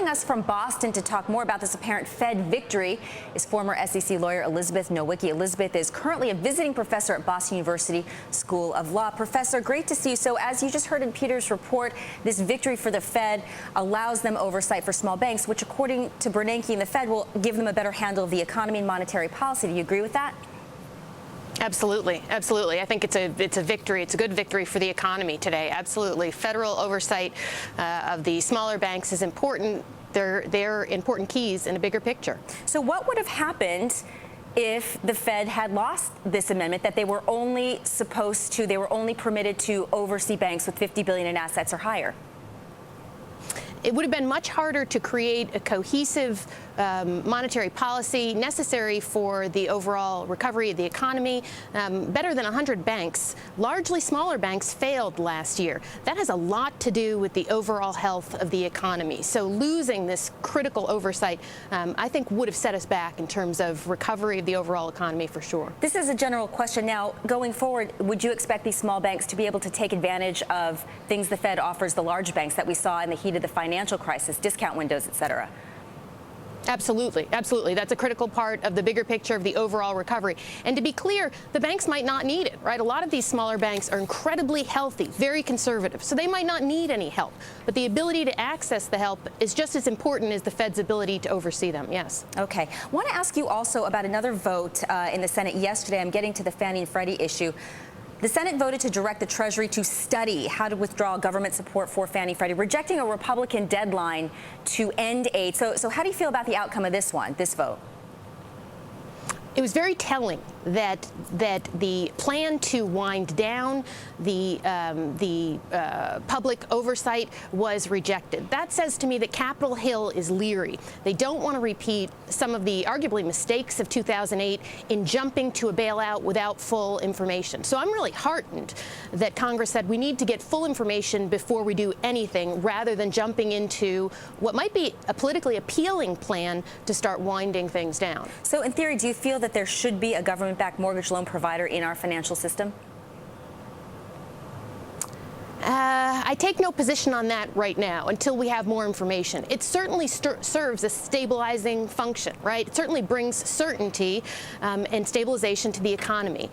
Joining us from Boston to talk more about this apparent Fed victory is former SEC lawyer Elizabeth Nowicki. Elizabeth is currently a visiting professor at Boston University School of Law. Professor, great to see you. So as you just heard in Peter's report, this victory for the Fed allows them oversight for small banks, which according to Bernanke and the Fed will give them a better handle of the economy and monetary policy. Do you agree with that? Absolutely. Absolutely. I think it's a victory. It's a good victory for the economy today. Absolutely. Federal oversight of the smaller banks is important. They're important keys in a bigger picture. So what would have happened if the Fed had lost this amendment that they were only permitted to oversee banks with $50 billion in assets or higher? It would have been much harder to create a cohesive monetary policy necessary for the overall recovery of the economy. Better than 100 banks, largely smaller banks, failed last year. That has a lot to do with the overall health of the economy. So losing this critical oversight, I think, would have set us back in terms of recovery of the overall economy for sure. This is a general question. Now, going forward, would you expect these small banks to be able to take advantage of things the Fed offers the large banks that we saw in the heat of the financial crisis, discount windows, et cetera? Absolutely. Absolutely. That's a critical part of the bigger picture of the overall recovery. And to be clear, the banks might not need it, right? A lot of these smaller banks are incredibly healthy, very conservative, so they might not need any help. But the ability to access the help is just as important as the Fed's ability to oversee them, yes. Okay. I want to ask you also about another vote in the Senate yesterday. I'm getting to the Fannie and Freddie issue. The Senate voted to direct the Treasury to study how to withdraw government support for Fannie and Freddie, rejecting a Republican deadline to end aid. So how do you feel about the outcome of this vote? It was very telling that the plan to wind down the public oversight was rejected. That says to me that Capitol Hill is leery. They don't want to repeat some of the arguably mistakes of 2008 in jumping to a bailout without full information. So I'm really heartened that Congress said we need to get full information before we do anything, rather than jumping into what might be a politically appealing plan to start winding things down. So in theory, do you feel that there should be a government-backed mortgage loan provider in our financial system? I take no position on that right now until we have more information. It certainly serves a stabilizing function, right? It certainly brings certainty and stabilization to the economy.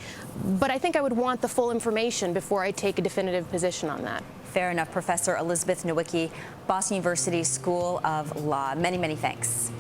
But I think I would want the full information before I take a definitive position on that. Fair enough. Professor Elizabeth Nowicki, Boston University School of Law. Many, many thanks.